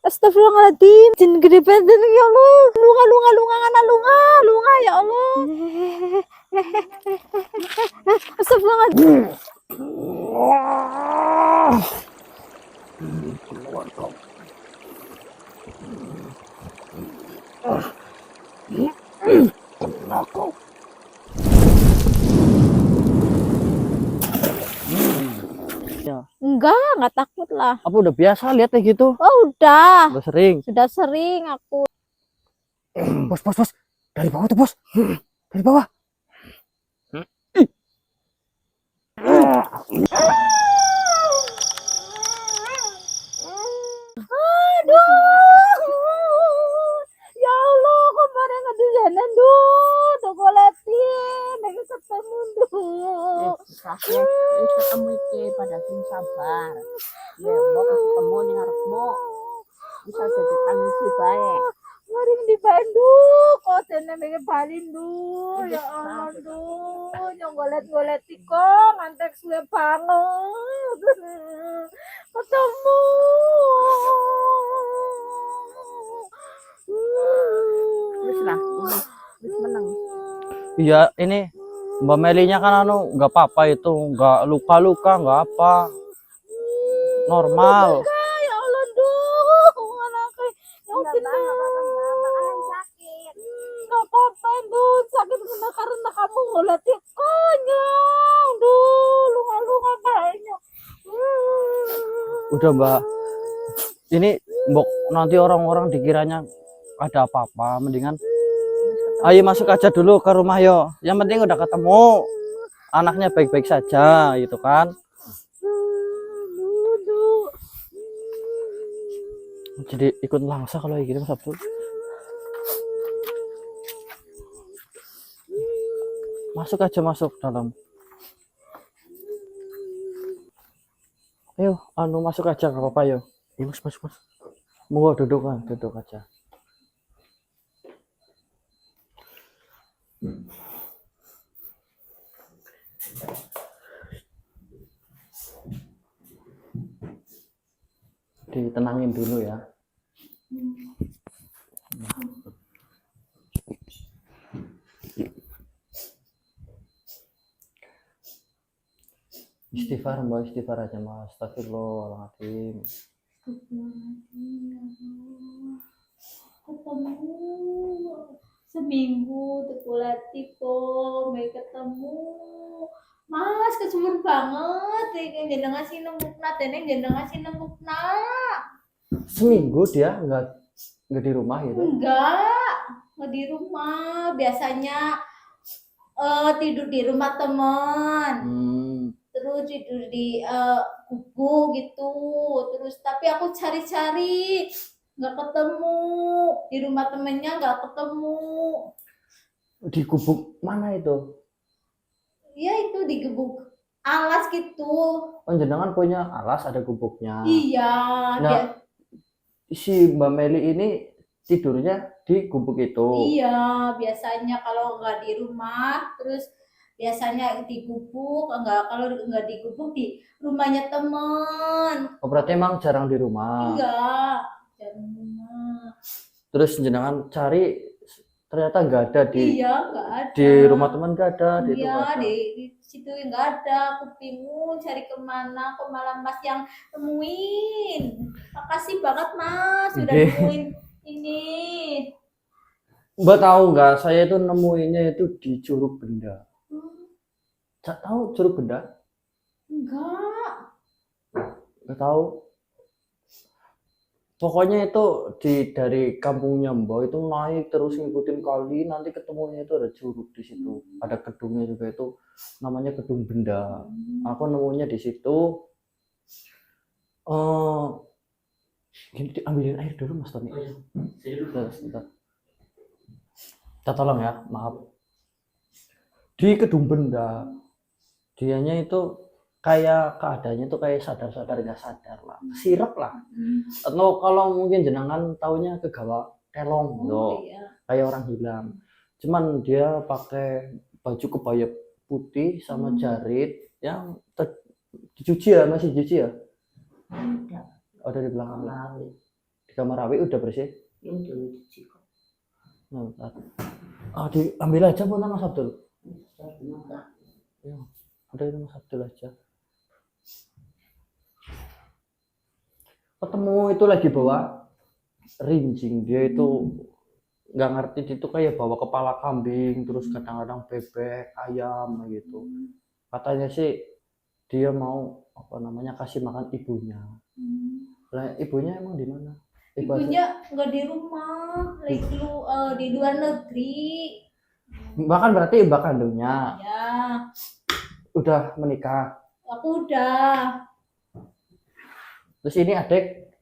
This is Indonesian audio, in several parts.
Astagfirullahaladzim, jin gede banget ya Allah. Lunga ngana lunga ya Allah. Astagfirullahaladzim. Enggak takut lah. Apa udah biasa lihat kayak gitu? Oh udah Sering. sudah sering aku. Bos. Dari bawah tuh, bos. Dari bawah. Aduh, ya Allah, kok pada ngedesainin duh, tuh goletin, lagi ketemu duh. Ketemu iki pada sing sabar. Ya, mau ketemu ning arepmu. Bisa jadi tangisi bae. Mari di Bandung, kok dene menge balin duh, ya Allah duh, yang golet kok ngantek suwe banget. Ketemu. Wis lah, wis meneng. Iya, ini Mbak Melinya kan nggak apa-apa itu, nggak luka-luka, nggak apa, normal. Ya Allah duh, anaknya yang Sakit. nggak apa-apa duh, sakit karena kamu ngeliat konyol duh, luka kayaknya. Udah Mbak, ini Mbok nanti orang-orang dikiranya ada apa-apa, mendingan ayo masuk aja dulu ke rumah yo. Yang penting udah ketemu, anaknya baik-baik saja gitu kan. Jadi ikut langsa kalau kayak gitu Mas Abdul. Masuk aja, masuk dalam. Ayo, masuk aja nggak apa-apa yo. Iya mas. Mau duduk aja. Ditenangin dulu ya. Istighfar Mbak, istighfar aja Mas. Astagfirullahaladzim. Ketemu seminggu tukulati kok may ketemu mas kecemur banget jangan ngasih nembukna teneng jangan ngasih nembukna Seminggu dia nggak di rumah gitu? enggak di rumah biasanya tidur di rumah teman terus tidur di kuku gitu terus tapi aku cari-cari nggak ketemu di rumah temennya nggak ketemu. Di gubuk mana itu? Iya itu di gubuk alas gitu. Jenengan punya alas ada gubuknya. Iya. Nah, si Mbak Meli ini tidurnya di gubuk itu. Iya biasanya kalau nggak di rumah terus biasanya di gubuk kalau nggak di gubuk di rumahnya teman. Oh, berarti emang jarang di rumah? Enggak jarang di rumah. Terus jenengan cari ternyata nggak ada di. Iya nggak ada. Di rumah teman nggak ada. Iya di situ nggak ada. Aku bingung cari kemana kok malah Mas yang temuin. Makasih banget Mas sudah nemuin ini. Mbak tahu nggak, saya itu nemuinnya itu di Curug Benda. Tahu Curug Benda? Nggak tahu. Pokoknya itu dari kampungnya Mbak itu naik terus ngikutin kali, nanti ketemunya itu ada curug di situ. Ada gedungnya juga itu namanya Gedung Benda. Aku nemunya di situ. Gini, diambilin air dulu Mas Tony. Sebentar. Kita tolong ya, maaf. Di Gedung Benda, dianya itu kayak keadaannya tuh kayak sadar nggak sadar lah, sirep lah. Atau kalau mungkin jenengan taunya kegawa kelong loh, iya. Kayak orang hilang. Cuman dia pakai baju kebaya putih sama jarit yang dicuci ya, masih cuci ya? Ada di belakang. kamar Awi udah bersih. Yang dulu kok. Nah, diambil aja punten Mas Abdul. Ya, ada itu Mas Abdul aja. Ketemu itu lagi bawa rinjing, dia itu nggak ngerti, itu kayak bawa kepala kambing, terus kadang-kadang bebek, ayam gitu. Katanya sih dia mau apa namanya kasih makan ibunya. Lah ibunya emang di mana? Ibunya nggak di rumah, di luar negeri. Bahkan berarti mbak kandungnya Ya, udah menikah. aku udah. Terus ini adik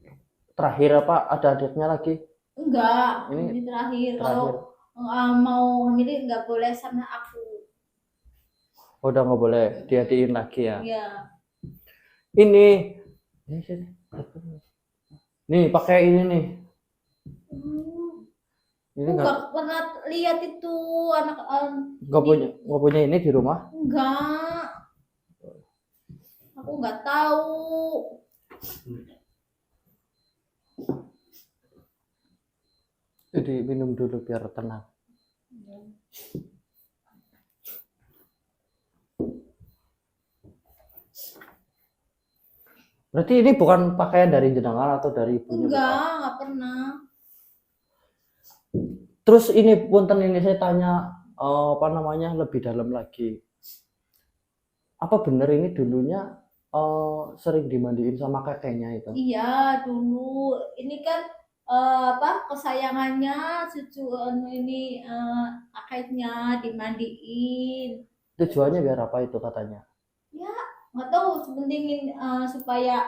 terakhir apa ada adiknya lagi? Enggak, Ini ini terakhir. terakhir. Kalau mau hamilin nggak boleh sama aku. Udah nggak boleh diadiin lagi ya. Ya. Ini sini. Nih pakai ini nih. Ini Aku nggak pernah lihat itu anak. nggak punya ini di rumah. Enggak. Aku nggak tahu. Jadi minum dulu biar tenang. Berarti ini bukan pakaian dari jenengan atau dari ibunya? Enggak pernah. Terus ini punten ini saya tanya apa namanya lebih dalam lagi. Apa benar ini dulunya sering dimandiin sama kakeknya itu? Iya dulu. Ini kan kesayangannya cucu ini kakeknya dimandiin. Tujuannya biar apa itu katanya? Ya nggak tahu sepentingin supaya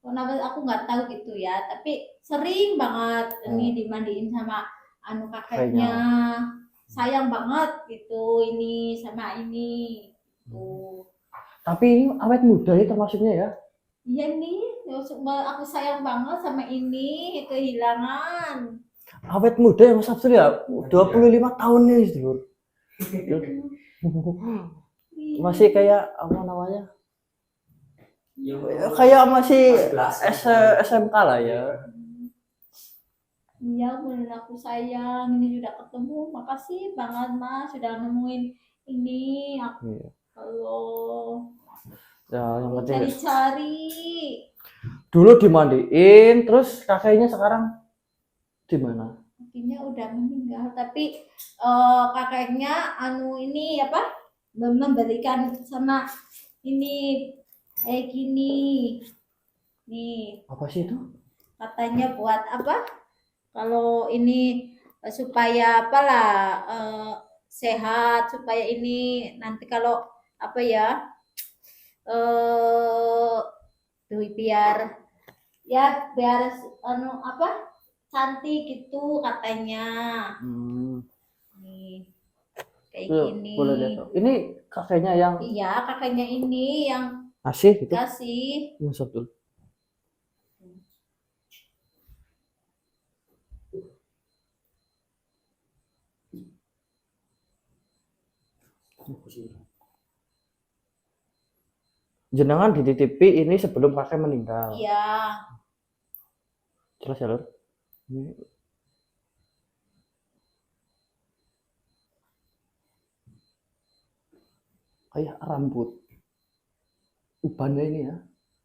kenapa aku nggak tahu gitu ya, tapi sering banget ini dimandiin sama kakeknya, sayang banget gitu ini sama ini tuh. Tapi ini awet muda itu maksudnya ya? Iya nih, aku sayang banget sama ini kehilangan. Awet muda ya Mas Abdul ya? 25 tahun nih Dulur. Masih kayak apa namanya? Kayak masih SMK lah ya. Iya, bener aku sayang, ini sudah ketemu, makasih banget Mas sudah nemuin ini. Aku kalau Ya, yang penting cari-cari. dulu dimandiin, terus kakeknya sekarang di mana? Kakeknya udah meninggal, tapi kakeknya ini apa? Memberikan sama ini kayak gini. Nih, Apa sih itu? katanya buat apa? Kalau ini supaya apalah sehat, supaya ini nanti kalau apa ya biar apa cantik gitu katanya. Nih kayak gini. Boleh lihat. Ini kakeknya yang Iya, kakaknya ini yang asih gitu. kasih. Mas Abdul. Jenengan dititipi ini sebelum kakek meninggal. Iya. Jelas ya, Lur? Ini kayak rambut ubannya ini ya.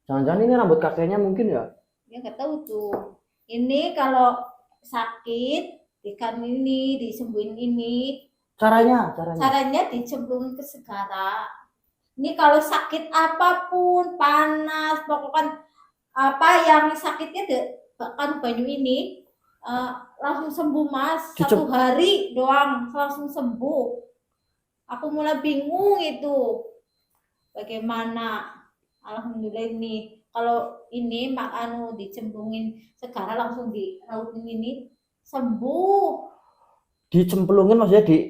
Jangan-jangan ini rambut kakeknya mungkin ya? Ya nggak tahu tuh. Ini kalau sakit ikan ini disembuhin ini. Caranya. Caranya dicemplungin ke segara. Ini kalau sakit apapun, panas, pokoknya apa yang sakitnya kan banyu ini langsung sembuh Mas. 1 hari doang langsung sembuh. Aku mulai bingung itu bagaimana. Alhamdulillah ini kalau ini dicemplungin segara langsung dirautin ini sembuh. Dicemplungin maksudnya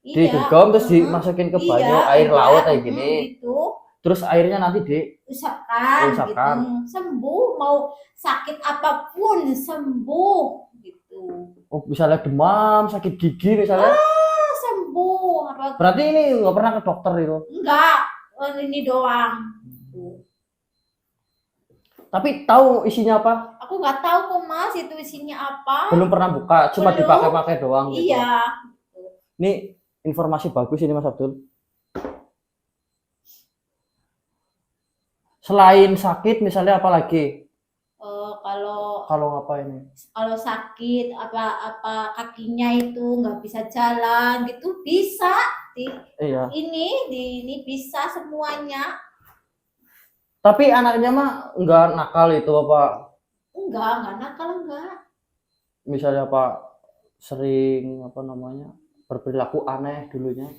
digegam terus dimasukin ke banyu air laut kayak gini. Gitu. Terus airnya nanti diusapkan. Gitu. Sembuh, mau sakit apapun sembuh gitu. Oh, misalnya demam, sakit gigi misalnya. Sembuh. Berarti ini nggak pernah ke dokter itu? Enggak, ini doang. Tapi tahu isinya apa? Aku nggak tahu kok Mas itu isinya apa. Belum pernah buka, cuma Belum. dipakai-pakai doang gitu. Iya. Ini informasi bagus ini Mas Abdul. Selain sakit misalnya apa lagi? Kalau Apa ini? kalau sakit apa kakinya itu nggak bisa jalan gitu bisa Iya. ini bisa semuanya. Tapi anaknya mah nggak nakal itu apa? Enggak nakal enggak. Misalnya apa sering apa namanya berperilaku aneh dulunya?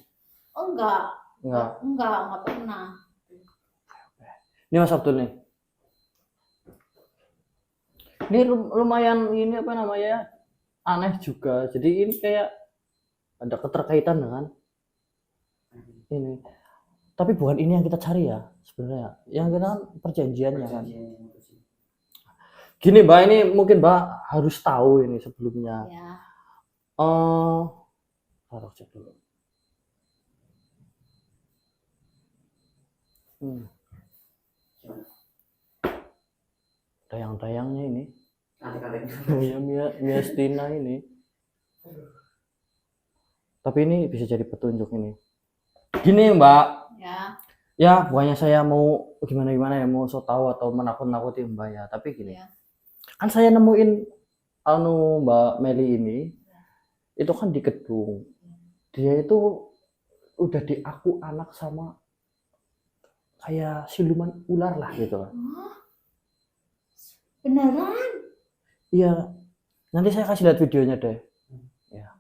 Enggak pernah. Ini Mas Abdul nih. Ini lumayan ini apa namanya aneh juga. Jadi ini kayak ada keterkaitan dengan ini. Tapi bukan ini yang kita cari ya sebenarnya. Yang kita kan perjanjiannya kan. Gini Mbak, ini mungkin Mbak harus tahu ini sebelumnya. Ya. Taruh cek dulu. Tayang-tayangnya ini. Ya Mia Stina ini. Tapi ini bisa jadi petunjuk ini. Gini Mbak. Ya. Ya, bukannya saya mau gimana ya, mau so tahu atau menakut-nakuti Mbak ya. Tapi gini. Ya. Kan saya nemuin Mbak Meli ini. Itu kan di gedung. Dia itu udah diaku anak sama kayak siluman ular lah gitu lah. Beneran? Iya, nanti saya kasih lihat videonya deh. Ya,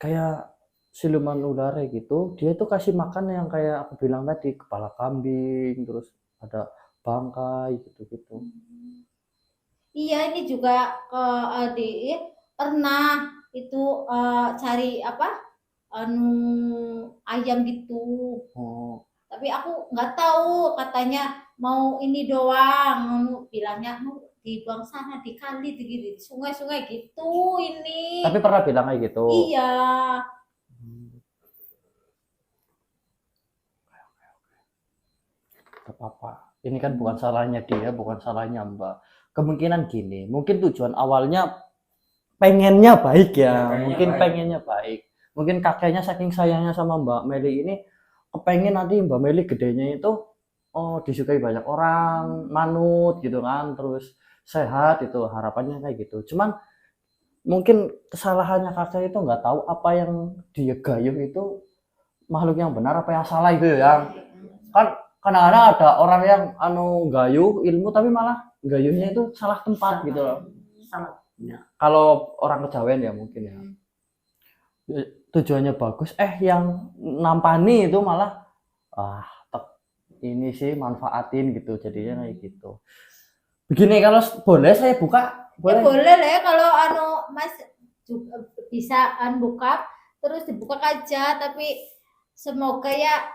kayak siluman ular gitu. Dia itu kasih makan yang kayak aku bilang tadi, kepala kambing, terus ada bangkai gitu-gitu. Iya, ini juga adik pernah itu cari apa ayam gitu. Oh. Tapi aku nggak tahu, katanya mau ini doang, bilangnya mau dibuang sana di kali di sungai-sungai gitu ini. Tapi pernah bilang kayak gitu. Iya. Gak apa-apa. Ini kan bukan salahnya dia, bukan salahnya Mbak. Kemungkinan gini, mungkin tujuan awalnya pengennya baik ya, mungkin pengennya baik. Mungkin kakeknya saking sayangnya sama Mbak Meli ini kepengen nanti Mbak Meli gedenya itu disukai banyak orang, manut gitu kan, terus sehat itu harapannya kayak gitu. Cuman mungkin kesalahannya kakek itu nggak tahu apa yang dia gayung itu makhluk yang benar apa yang salah itu ya. Kan kadang-kadang ada orang yang gayuh ilmu tapi malah gayuhnya itu salah tempat gitu loh. Salah. Kalau orang kejawen ya mungkin ya. Tujuannya bagus, yang nampani itu malah ini sih manfaatin gitu, jadinya kayak gitu. Begini, kalau boleh saya buka? Boleh? Ya boleh lah ya, kalau Mas juga bisa buka terus dibuka aja, tapi semoga ya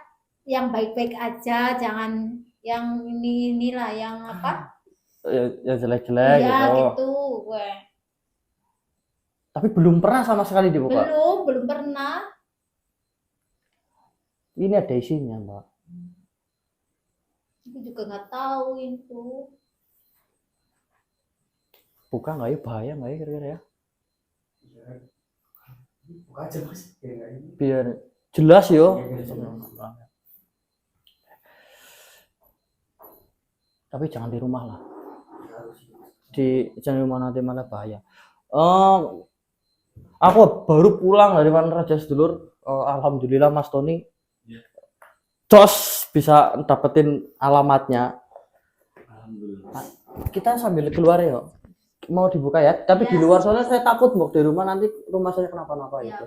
yang baik-baik aja, jangan yang inilah yang apa? Ya jelek-jelek ya, gitu. Gue. Tapi belum pernah sama sekali dibuka. Belum pernah. Ini ada isinya, Mbak. Aku juga nggak tahu itu. Buka nggak ya, bahaya nggak ya kira-kira ya? Buka aja Mas. Biar jelas yo. Tapi jangan di rumah lah. Jangan di rumah nanti malah bahaya. Aku baru pulang dari Raja Sedulur. Alhamdulillah Mas Tony. Jos bisa dapetin alamatnya. Alhamdulillah. Kita sambil keluar ya. Mau dibuka ya, tapi di luar soalnya saya takut mau di rumah nanti rumah saya kenapa-napa itu.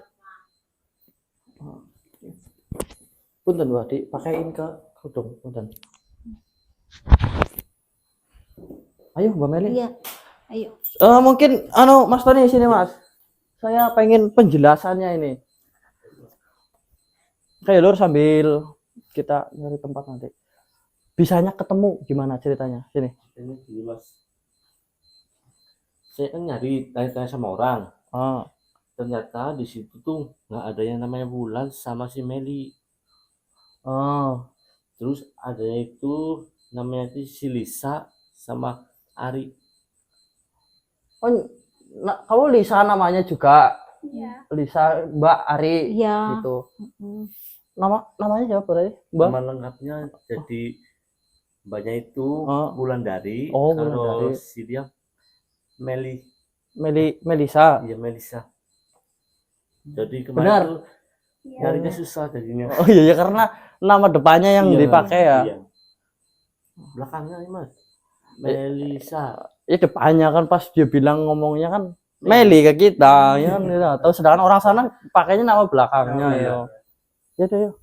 Punten Mbak, dipakein ke kerudung, punten. Ayo Mbak Meli. Iya. Ayo. Mungkin Mas Tony sini Mas. Saya pengen penjelasannya ini. Kayak lur sambil kita nyari tempat nanti. Bisanya ketemu gimana ceritanya? Sini. Ini gini Mas. Saya kan nyari tanya-tanya sama orang. Ternyata di situ tuh nggak ada yang namanya Bulan sama si Meli. Terus ada itu namanya si Lisa sama Ari. Oh, kamu Lisa namanya juga? Iya. Lisa Mbak Ari Iya. gitu. Mm. Namanya siapa berarti? Mbak? Nama lengkapnya jadi mbaknya itu Oh. Wulandari. Oh, Kalau Wulandari. si dia Melisa. Iya Melisa. Jadi kemarin Benar. tuh nyarinya susah jadinya. Oh iya ya, karena nama depannya yang Iya, dipakai ya. Iya. Belakangnya nih Mas. Melisa. Ya depannya kan pas dia bilang ngomongnya kan Meli ke kita ya kan gitu. Atau sedangkan orang sana pakainya nama belakangnya Oh, iya. ya. Ya udah yuk.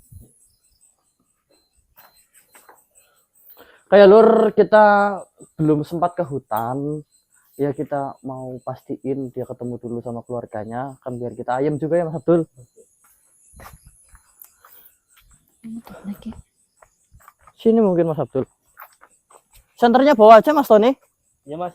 Kayak Lur, kita belum sempat ke hutan. Ya kita mau pastiin dia ketemu dulu sama keluarganya, kan biar kita ayam juga ya Mas Abdul. Sini mungkin Mas Abdul. Senternya bawa aja Mas Tony. Iya Mas.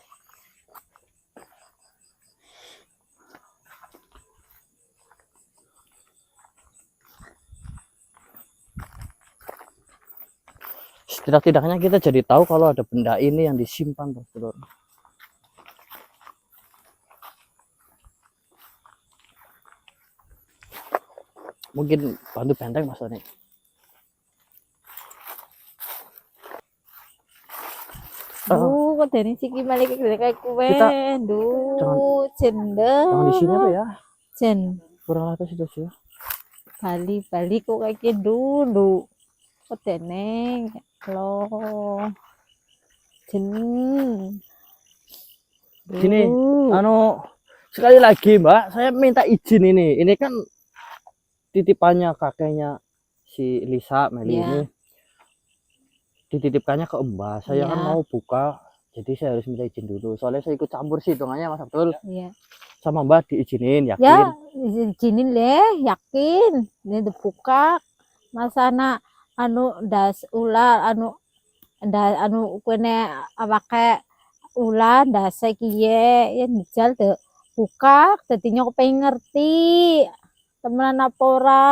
Setidak-tidaknya kita jadi tahu kalau ada benda ini yang disimpan Bro. Mungkin bantu benteng Mas Tony. Kok dari siki balik kayak kue. Kita- Duh, cendel. Jangan di sini apa ya? Cen. Kurang atas itu sih. Bali kok kayak dulu. Kok teneng. Lo. Jen. Gini, sekali lagi Mbak, saya minta izin ini. Ini kan titipannya kakeknya si Lisa Meli Iya. ini. Dititipkannya ke Mbak. Saya kan Iya. mau buka, jadi saya harus minta izin dulu. Soalnya saya ikut campur sih hitungannya Mas Abdul. Iya. Sama Mbak diizinin, yakin? Ya, izinin deh, yakin. Ini dibuka. Masa das ular kene awake ular das kiye ya dijal de buka dadinya aku pengen ngerti temenan apa ora.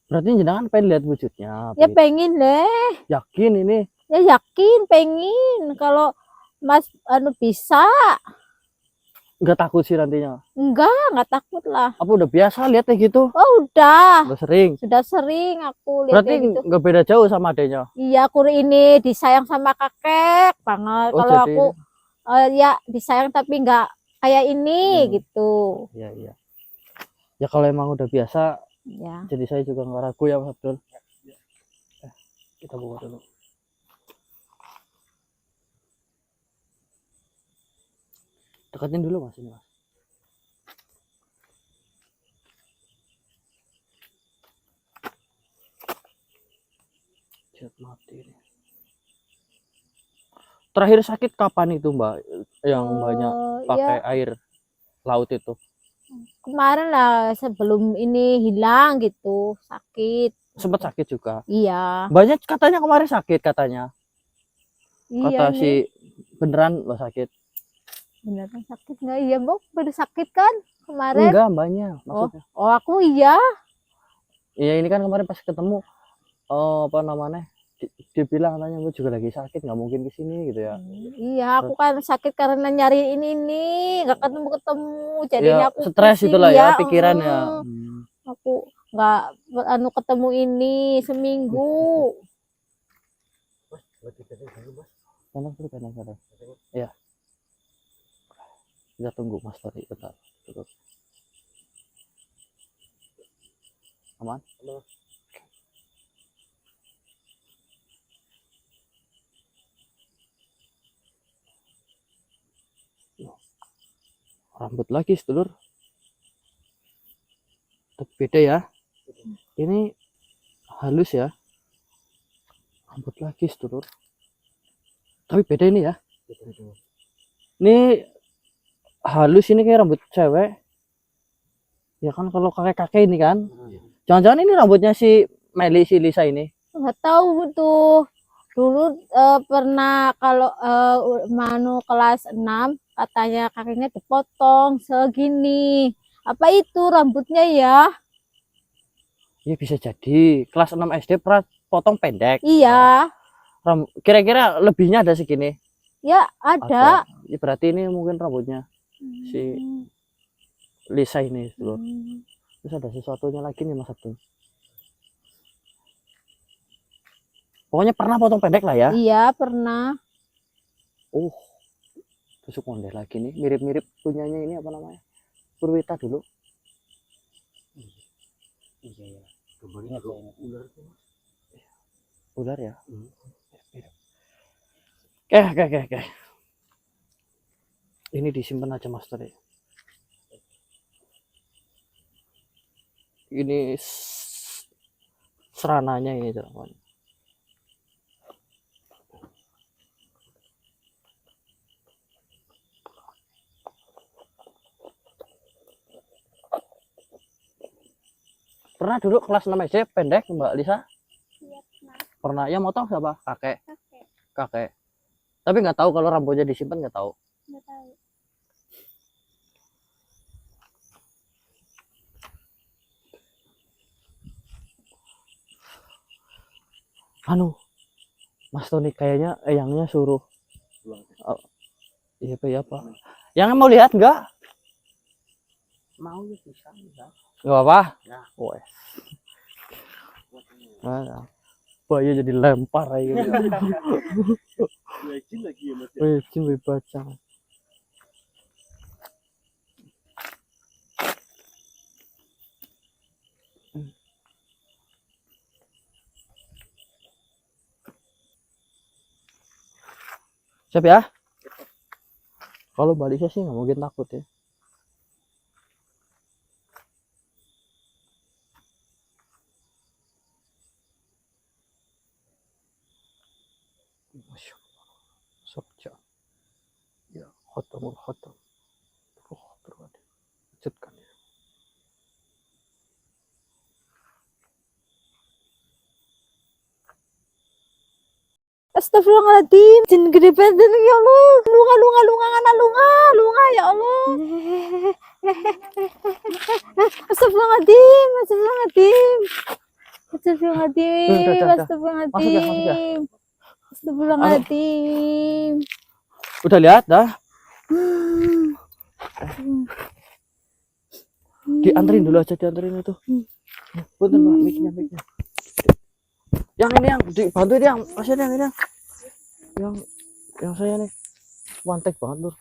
Berarti jenengan pengen lihat wujudnya. Ya Pit. pengen deh. Yakin ini? Ya yakin pengen kalau Mas bisa. Nggak takut sih nantinya? Enggak takut lah. Apa udah biasa lihat kayak gitu? Oh udah, Udah sering? sudah sering aku lihat Berarti kayak gitu. nggak beda jauh sama adanya? Iya, aku ini disayang sama kakek banget. Oh, Kalau jadi- aku ya disayang tapi nggak kayak ini gitu. Iya, iya. Ya kalau emang udah biasa, Ya. jadi saya juga nggak ragu ya Mas Abdul. Kita buka dulu. Deketin dulu Mas ini Mas. Jet mati ini. Terakhir sakit kapan itu Mbak? Yang banyak pakai Ya, air laut itu? kemarin lah sebelum ini hilang gitu, sakit. Sempat sakit juga. Iya. Banyak katanya kemarin sakit katanya. Iya Kata nih. si beneran Mbak sakit. Beneran sakit nggak? Iya, Mbok, baru sakit kan kemarin? Enggak, banyak maksudnya. Oh, aku iya. Iya ini kan kemarin pas ketemu apa namanya? Dia bilang katanya gue juga lagi sakit, nggak mungkin kesini gitu ya. Iya, aku kan sakit karena nyari ini nggak ketemu jadinya Ya, aku stres pusing, itulah ya pikiran ya. Aku nggak ketemu ini seminggu. Panas dulu, panas. Iya. Kita tunggu Mas Tori bentar. Tunggu. Aman? Rambut lagi sedulur. Tapi beda ya. Ini halus ya. Rambut lagi sedulur. Tapi beda ini ya. Ini halus, ini kayak rambut cewek. Ya kan kalau kakek-kakek ini kan. Jangan-jangan ini rambutnya si Meli, si Lisa ini. Nggak tahu tuh. Dulu pernah kalau Manu kelas 6 katanya kakinya dipotong segini. Apa itu rambutnya ya? Ya bisa jadi. Kelas 6 SD pernah potong pendek. Iya. Kira-kira lebihnya ada segini. Ya, ada. Ya, berarti ini mungkin rambutnya si Lisa ini loh. Terus ada sesuatunya lagi nih Mas Abdul. Pokoknya pernah potong pendek lah ya. Iya, pernah. Tusuk mondel lagi nih, mirip-mirip punyanya ini apa namanya? Purwita dulu. Iya ya. Gambarnya kayak ular tuh. Ular ya. Oke. Ini disimpan aja Mas tadi. Ini serananya ini teman. Pernah dulu kelas 6 SD pendek Mbak Lisa? Iya, Pernah. Ya mau tahu siapa? Kakek. Tapi nggak tahu kalau rambutnya disimpan, nggak tahu. Nggak tahu. Anu, Mas Tony kayaknya eyangnya suruh. Iya Pak ya Pak. Yang mau lihat nggak? Mau ya bisa. Nggak apa? Ya. Wes. Nah, Bayi jadi lempar aja. Lecin lagi ya Mas. Licin baca. Siap ya? Kalau baliknya sih nggak mungkin takut ya. Masya Allah. Sabja. Ya, khotamul khotam. Roh berwadi. Lanjutkan ya. Astagfirullahaladzim, jin gede banget ya Allah. Lunga ya Allah. Astagfirullahaladzim. Astagfirullahaladzim. Udah lihat dah? Dianterin dulu aja, dianterin itu. Punten Pak, mic-nya. Yang ini yang dibantu ini yang masih yang ini yang saya nih one take banget Lur.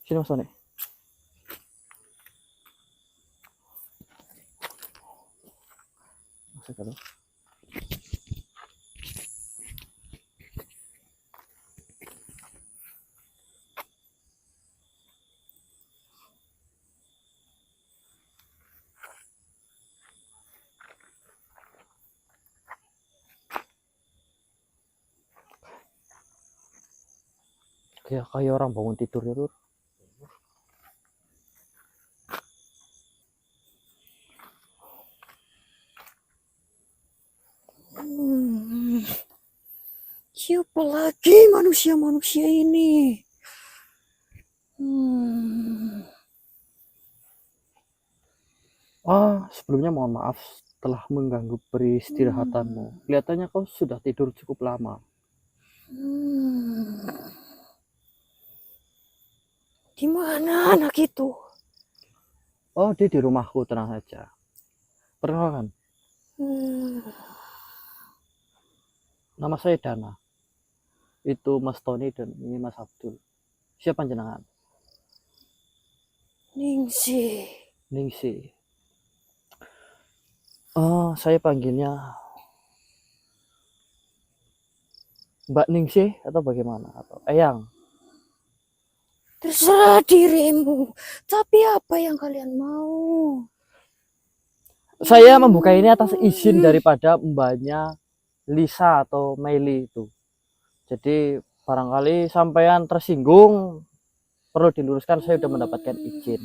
Sini Mas Tony. Masuk dulu. Kayak orang bangun tidur ya Lur. Siapa lagi manusia ini? Sebelumnya mohon maaf telah mengganggu peristirahatanmu. Kelihatannya kau sudah tidur cukup lama. Di mana anak itu? Oh, dia di rumahku, tenang saja. Perkenalkan, nama saya Dana. Itu Mas Tony dan ini Mas Abdul. Siapa jenengan? Ningsi. Oh, saya panggilnya Mbak Ningsi atau bagaimana? Atau Eyang? Terserah dirimu. Tapi apa yang kalian mau? Saya membuka ini atas izin daripada mbaknya Lisa atau Meili itu. Jadi barangkali sampean tersinggung, perlu diluruskan, saya sudah mendapatkan izin.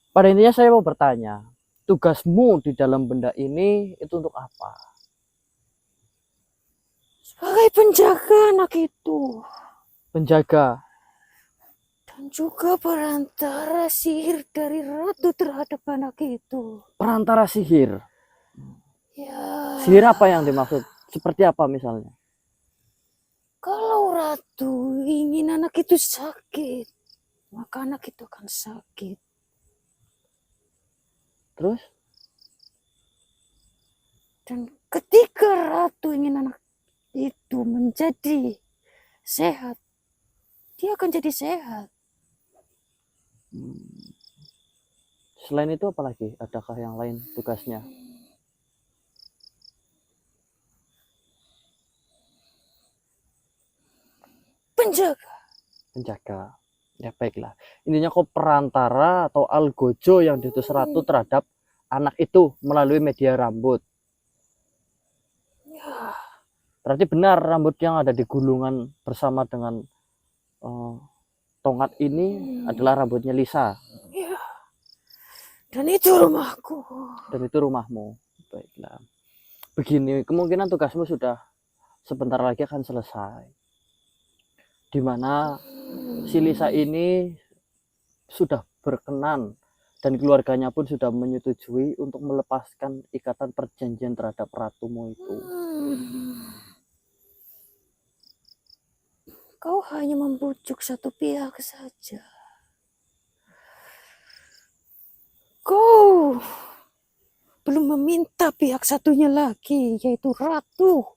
Pada intinya saya mau bertanya, tugasmu di dalam benda ini itu untuk apa? Sebagai penjaga anak itu. Penjaga. Dan juga perantara sihir dari ratu terhadap anak itu. Perantara sihir. Ya, Sihir apa yang dimaksud? Seperti apa misalnya? kalau ratu ingin anak itu sakit, maka anak itu akan sakit. Terus? Dan ketika ratu ingin anak itu menjadi sehat, dia akan jadi sehat. Selain itu apa lagi? Adakah yang lain tugasnya? Penjaga. Penjaga. Ya baiklah. Intinya kok perantara atau algojo yang diutus ratu terhadap anak itu melalui media rambut. Ya, Berarti benar rambut yang ada di gulungan bersama dengan tongkat ini adalah rambutnya Lisa. ya. Dan itu rumahku. Dan itu rumahmu. Baiklah. Begini, kemungkinan tugasmu sudah sebentar lagi akan selesai. Di mana si Lisa ini sudah berkenan dan keluarganya pun sudah menyetujui untuk melepaskan ikatan perjanjian terhadap ratumu itu. Kau hanya membujuk satu pihak saja. Kau belum meminta pihak satunya lagi, yaitu ratu.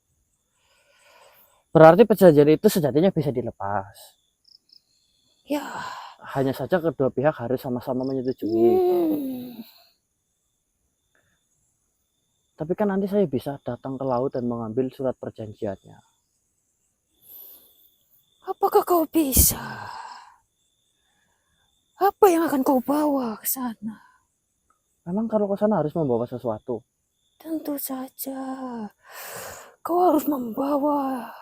Berarti perjanjian itu sejatinya bisa dilepas. Ya. Hanya saja kedua pihak harus sama-sama menyetujui. Tapi kan nanti saya bisa datang ke laut dan mengambil surat perjanjiannya. Apakah kau bisa? Apa yang akan kau bawa ke sana? Memang kalau ke sana harus membawa sesuatu. Tentu saja. Kau harus membawa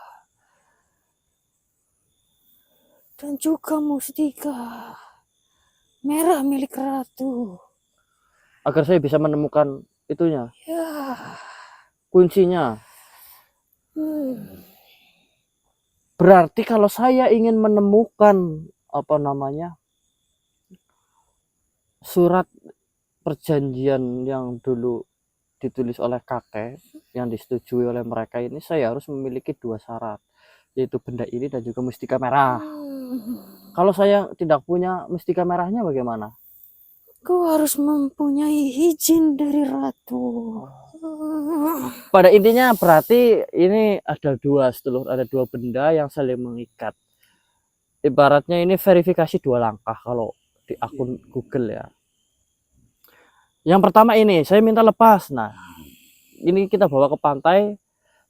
dan juga mustika merah milik ratu. Agar saya bisa menemukan itunya, Ya. kuncinya. Berarti kalau saya ingin menemukan surat perjanjian yang dulu ditulis oleh kakek yang disetujui oleh mereka ini, saya harus memiliki dua syarat, yaitu benda ini dan juga mustika merah. Kalau saya tidak punya mustika merahnya bagaimana? Kau harus mempunyai izin dari ratu. Pada intinya berarti ini ada dua benda yang saling mengikat. Ibaratnya ini verifikasi 2 langkah kalau di akun Google ya. Yang pertama ini, saya minta lepas. Nah, ini kita bawa ke pantai.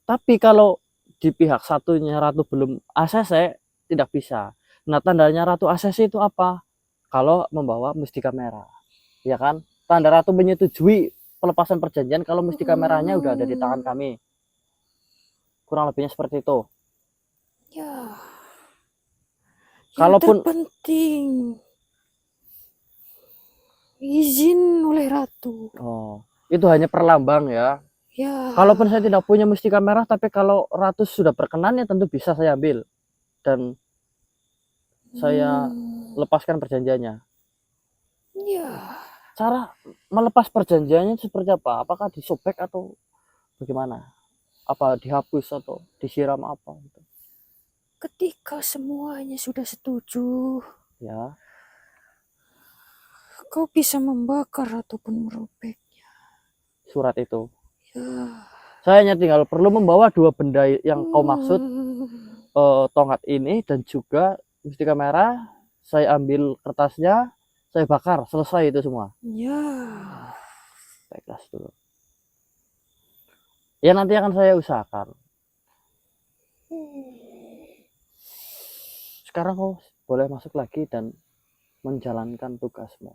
Tapi kalau di pihak satunya ratu belum ACC, tidak bisa. Nah, tandanya ratu ACC itu apa? Kalau membawa mustika merah. Ya kan? Tanda ratu menyetujui pelepasan perjanjian kalau mustika merahnya udah ada di tangan kami. Kurang lebihnya seperti itu. Ya. Kalaupun terpenting izin oleh ratu. Itu hanya perlambang ya. Ya. Kalaupun saya tidak punya mustika merah, tapi kalau ratu sudah berkenan ya tentu bisa saya ambil dan saya lepaskan perjanjiannya. Ya. Cara melepas perjanjiannya seperti apa? Apakah disobek atau bagaimana? Apa dihapus atau disiram apa? Ketika semuanya sudah setuju, Ya. kau bisa membakar ataupun merobeknya. Surat itu. Ya. Saya hanya tinggal perlu membawa 2 benda yang kau maksud, tongkat ini dan juga mustika merah. Saya ambil kertasnya, saya bakar, selesai itu semua. Ya. Baiklah dulu. Ya nanti akan saya usahakan. Sekarang kau boleh masuk lagi dan menjalankan tugasmu.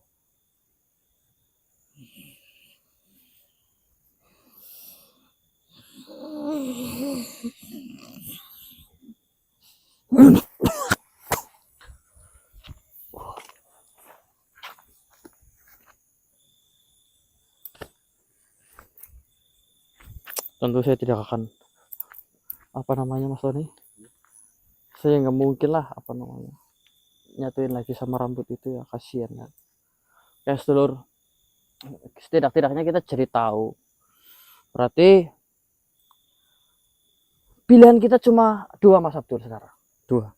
Tentu saya tidak akan Mas Tony, saya nggak mungkin lah nyatuin lagi sama rambut itu ya, kasihan kan ya sedulur. Setidak-tidaknya kita jadi tahu Berarti pilihan kita cuma 2 Mas Abdul sekarang. 2.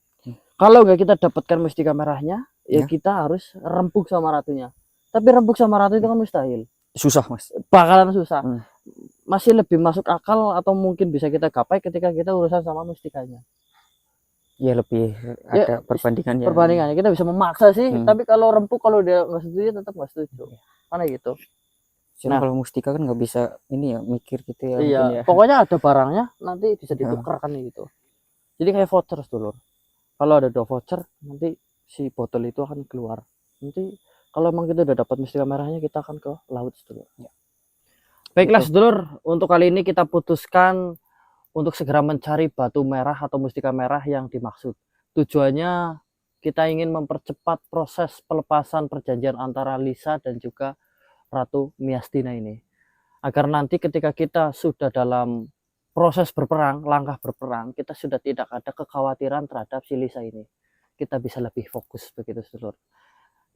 Kalau nggak kita dapatkan mustika merahnya, ya Ya. kita harus rembuk sama ratunya. Tapi rembuk sama ratu itu kan mustahil. Susah, Mas. Bakalan susah. Hmm. Masih lebih masuk akal atau mungkin bisa kita gapai ketika kita urusan sama mustikanya. Ya lebih Ya, ada perbandingannya. Perbandingannya kita bisa memaksa sih, Hmm. tapi kalau rempuk kalau dia nggak setuju tetap nggak setuju. Mana gitu. Cuma Nah. kalau mustika kan nggak bisa ini ya mikir gitu ya. Iya, mungkin ya. pokoknya ada barangnya nanti bisa ditukarkan gitu. Jadi kayak voucher dulu. Kalau ada 2 voucher nanti si botol itu akan keluar. Nanti kalau emang kita udah dapat mustika merahnya kita akan ke laut sedulur. Baiklah sedulur, untuk kali ini kita putuskan untuk segera mencari batu merah atau mustika merah yang dimaksud. Tujuannya kita ingin mempercepat proses pelepasan perjanjian antara Lisa dan juga Ratu Miastina ini. Agar nanti ketika kita sudah dalam proses berperang, langkah berperang, kita sudah tidak ada kekhawatiran terhadap si Lisa ini. Kita bisa lebih fokus begitu sedulur.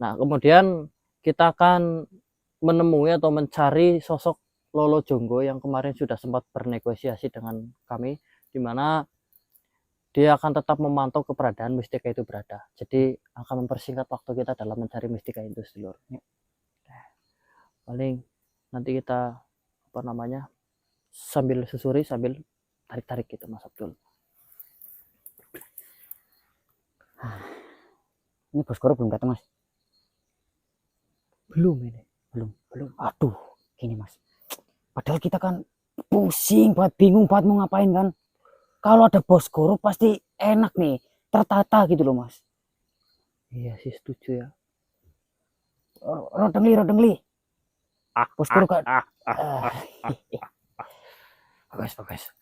Nah, kemudian kita akan menemui atau mencari sosok Lolo Jonggo yang kemarin sudah sempat bernegosiasi dengan kami, di mana dia akan tetap memantau keberadaan mustika itu berada. Jadi akan mempersingkat waktu kita dalam mencari mustika itu sedulur. Paling nanti kita sambil susuri sambil tarik-tarik gitu Mas Abdul. Ini Baskoro belum datang, Mas. Belum ini. Belum. Aduh, gini, Mas. Padahal kita kan pusing banget, bingung banget mau ngapain kan. Kalau ada Baskoro pasti enak nih, tertata gitu loh, Mas. Iya sih setuju ya. Rodengli. Baskoro kan. Bagus.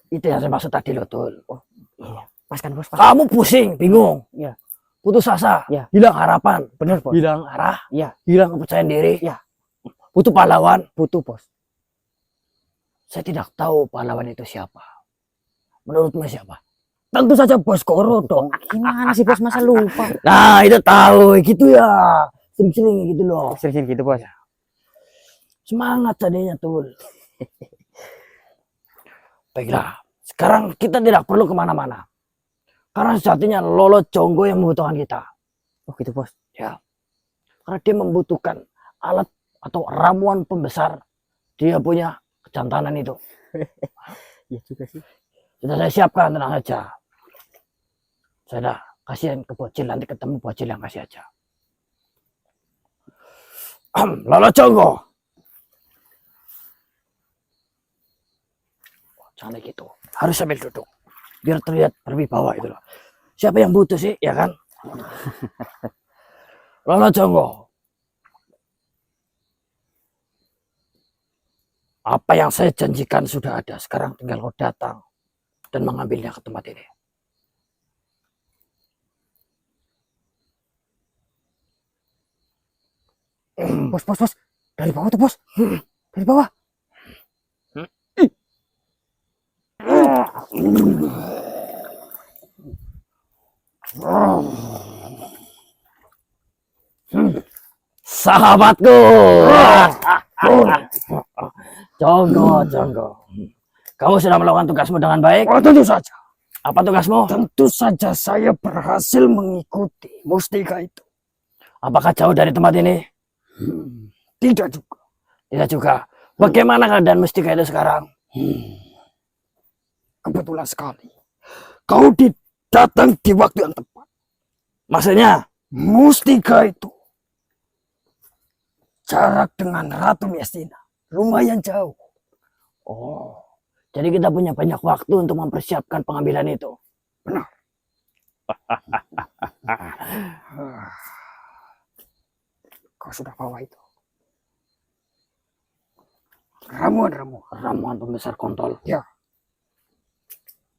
Itu yang saya maksud tadi loh Tul. Oh, iya. Pas kan, Bos. Pas. Kamu pusing, bingung, Ya. putus asa, Ya. hilang harapan, Bener, Bos. hilang arah, Ya. hilang kepercayaan diri, Ya. butuh pahlawan. Butuh, Bos. Saya tidak tahu pahlawan itu siapa. Menurutmu siapa? Tentu saja Baskoro dong. Gimana sih, Bos? Masa lupa? Nah itu tahu gitu ya. Sering-sering gitu loh. Sering gitu, Bos. Semangat jadinya Tul. Baiklah, sekarang kita tidak perlu kemana-mana. Karena sejatinya Lolo Jonggo yang membutuhkan kita. Oh, gitu, Bos. Ya, karena dia membutuhkan alat atau ramuan pembesar. Dia punya kejantanan itu. Iya juga sih. Sudah saya siapkan, tenang saja. Saya dah kasihin ke Bocil, nanti ketemu Bocil yang kasih aja. Lolo Jonggo. Jangan gitu, harus sambil duduk. Biar terlihat berwibawa itu loh. Siapa yang butuh sih, ya kan? Lolo Jonggo. Apa yang saya janjikan sudah ada. Sekarang tinggal kau datang dan mengambilnya ke tempat ini. Bos. Dari bawah tuh, Bos. Dari bawah. Sahabatku. Jonggo. Kamu sudah melakukan tugasmu dengan baik? Oh, tentu saja. Apa tugasmu? Tentu saja saya berhasil mengikuti mustika itu. Apakah jauh dari tempat ini? Tidak juga. Tidak juga. Bagaimana keadaan mustika itu sekarang? Kebetulan sekali. Kau datang di waktu yang tepat. Maksudnya? Mustika itu jarak dengan Ratu Miastina lumayan jauh. Oh, jadi kita punya banyak waktu untuk mempersiapkan pengambilan itu. Benar. Kau sudah bawa itu. Ramuan pembesar kontol. Ya.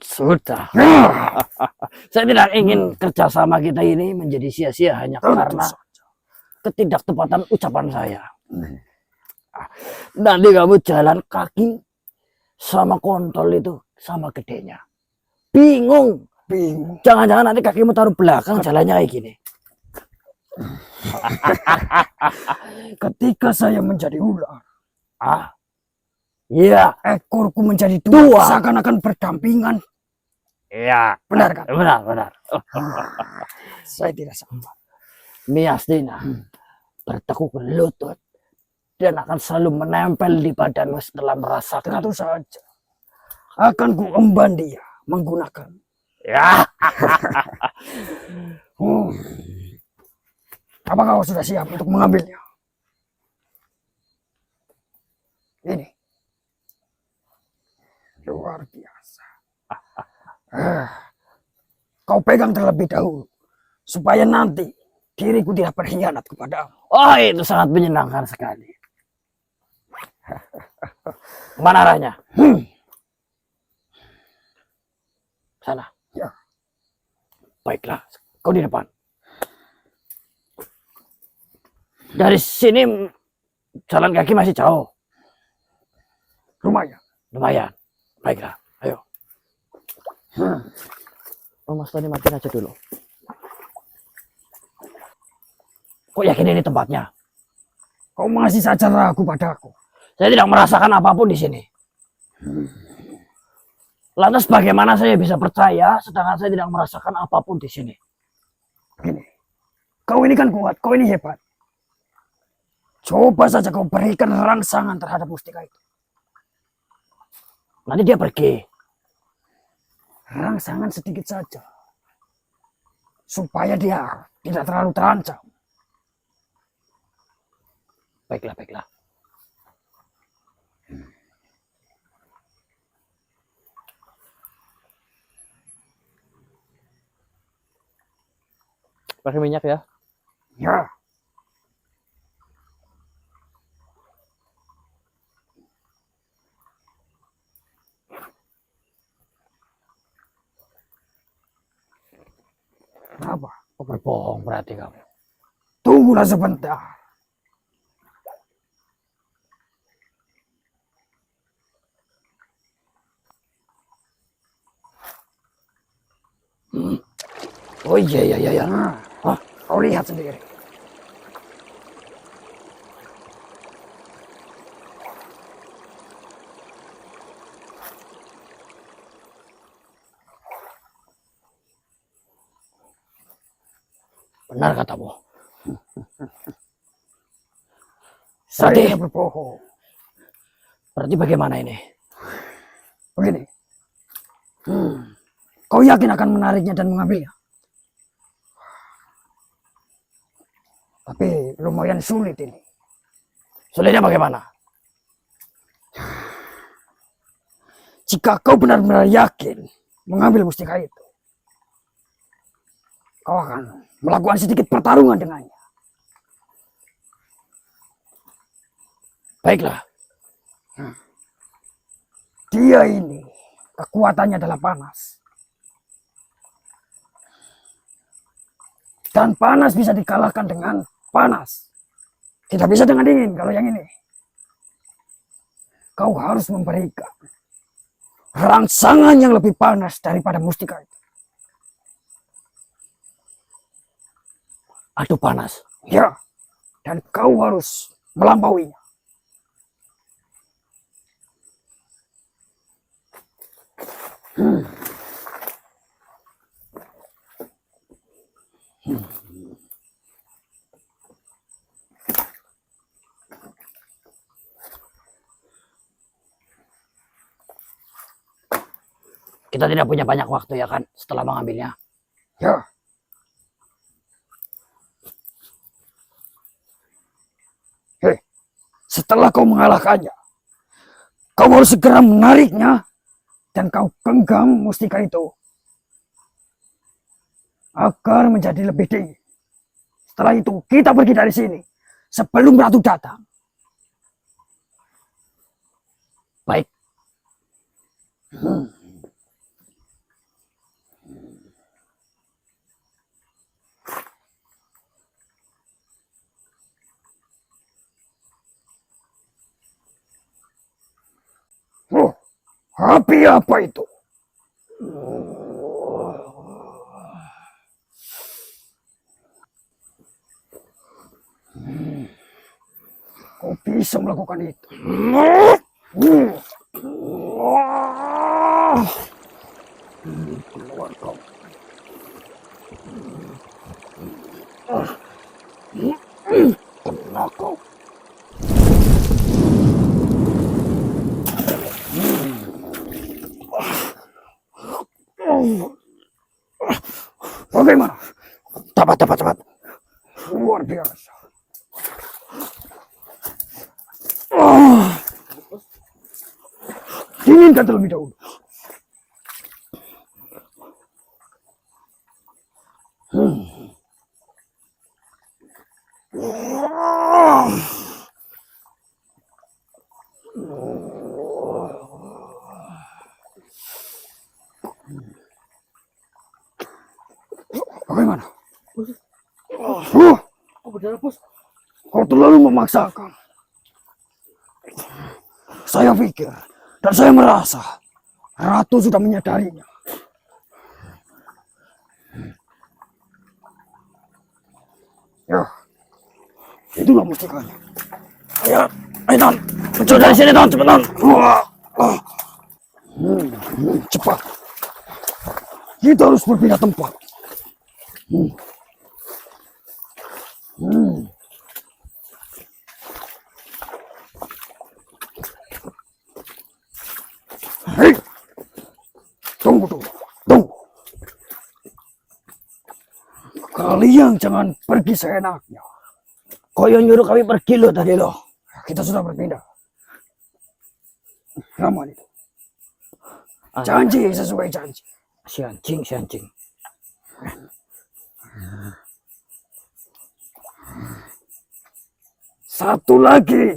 Sudah. Saya tidak ingin kerjasama kita ini menjadi sia-sia hanya karena ketidaktepatan ucapan saya. Nanti kamu jalan kaki sama kontol itu sama gedenya. Bingung. Jangan-jangan nanti kakimu taruh belakang jalannya kayak gini. Ketika saya menjadi ular, Iya, ekorku menjadi dua, seakan-akan berdampingan. Iya, Benar kan? benar. Saya tidak sabar. Miastina bertekuk lutut dan akan selalu menempel di badanmu setelah merasakan. Tentu saja. Akan ku emban dia menggunakan. Ya, Hmm. Apakah kau sudah siap untuk mengambilnya? Ini. Luar biasa. Kau pegang terlebih dahulu. Supaya nanti diriku tidak berkhianat kepadamu. oh itu sangat menyenangkan sekali. Mana arahnya? Sana. Ya. Baiklah, kau di depan. Dari sini jalan kaki masih jauh. Lumayan. Baiklah, ayo. Oh, Mas Tony matiin aja dulu. Kok yakin ini tempatnya? Kau masih saja ragu padaku. Saya tidak merasakan apapun di sini. Lantas bagaimana saya bisa percaya sedangkan saya tidak merasakan apapun di sini? Begini. Kau ini kan kuat, kau ini hebat. Coba saja kau berikan rangsangan terhadap mustika itu. Nanti dia pergi. Rangsangan sedikit saja. Supaya dia tidak terlalu terancam. Baiklah. Pakai minyak ya. Ya. Apa? Kok berbohong berarti kamu? Tunggulah sebentar. Oh iya. Nah, kau lihat sendiri. Benar katamu. Saya Berarti, tidak berbohong. berarti bagaimana ini? Begini. Kau yakin akan menariknya dan mengambilnya? Tapi lumayan sulit ini. Sulitnya bagaimana? Jika kau benar-benar yakin mengambil mustika itu, kau akan melakukan sedikit pertarungan dengannya. Baiklah. Dia ini kekuatannya adalah panas. Dan panas bisa dikalahkan dengan panas. Tidak bisa dengan dingin kalau yang ini. Kau harus memberikan rangsangan yang lebih panas daripada mustika itu. Aduh panas. Ya, dan kau harus melampauinya. Kita tidak punya banyak waktu ya kan setelah mengambilnya. Ya. Hei, setelah kau mengalahkannya, kau harus segera menariknya dan kau genggam mustika itu agar menjadi lebih tinggi. Setelah itu kita pergi dari sini sebelum ratu datang. Baik. Oh, api apa itu? Kau bisa melakukan itu. Keluar kau. Kena kau. Bagaimana? Cepat. Luar biasa. Dinginkan terlebih dahulu. Bagaimana? Oh, berdarah, Bos. Kau terlalu memaksakan. Saya pikir dan saya merasa Ratu sudah menyadarinya. Ya, itulah mustikanya. Ayo, Don, muncul dari sini, Don, cepat, Don. Cepat. Kita harus berpindah tempat. Hei, tunggu. Kalian jangan pergi seenaknya. Kau yang nyuruh kami pergi loh tadi loh. Kita sudah berpindah. Ramuan itu. Janji sesuai janji. Si anjing. Satu lagi.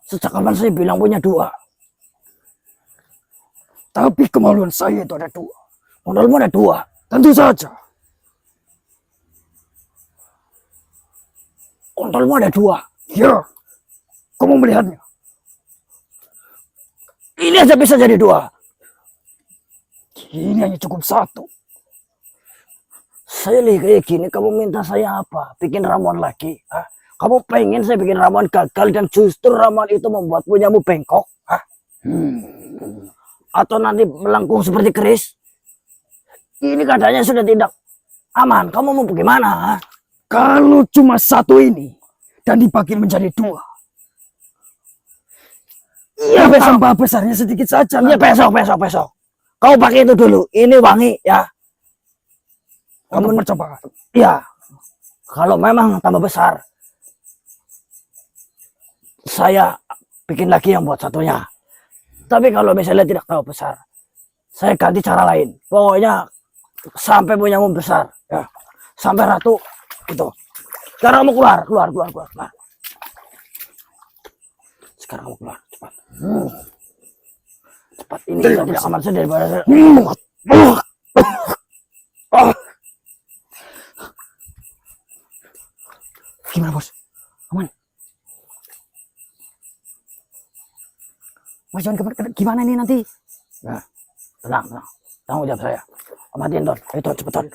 Sejak kapan saya bilang punya 2? Tapi kemaluan saya itu ada 2. Modalmu ada 2. Tentu saja. Kontolmu ada 2. Ya. Kamu melihatnya. Ini aja bisa jadi 2. Ini hanya cukup 1. Saya lihat kayak gini, kamu minta saya apa? Bikin ramuan lagi? Hah? Kamu pengen saya bikin ramuan gagal dan justru ramuan itu membuat punyamu bengkok? Hah? Atau nanti melengkung seperti keris? Ini keadaannya sudah tidak aman. Kamu mau bagaimana? Hah? Kalau cuma 1 ini dan dibagi menjadi 2. Iya, tambah besarnya sedikit saja. Iya, besok. Kau pakai itu dulu. Ini wangi ya. Kamu percobaan. Iya. Kalau memang tambah besar, saya bikin lagi yang buat satunya. Tapi kalau misalnya tidak tambah besar, saya ganti cara lain. Pokoknya sampai punyamu besar ya. Sampai Ratu gitu. Sekarang kamu keluar. Sekarang kamu keluar, cepat. Cepat, ini sudah tidak aman saya daripada saya. Gimana, Bos? Aman? Mas John, gimana ini nanti? Ya, tenang. Tanggung jawab saya. Amatin, Don. Ayo, Don, cepetan.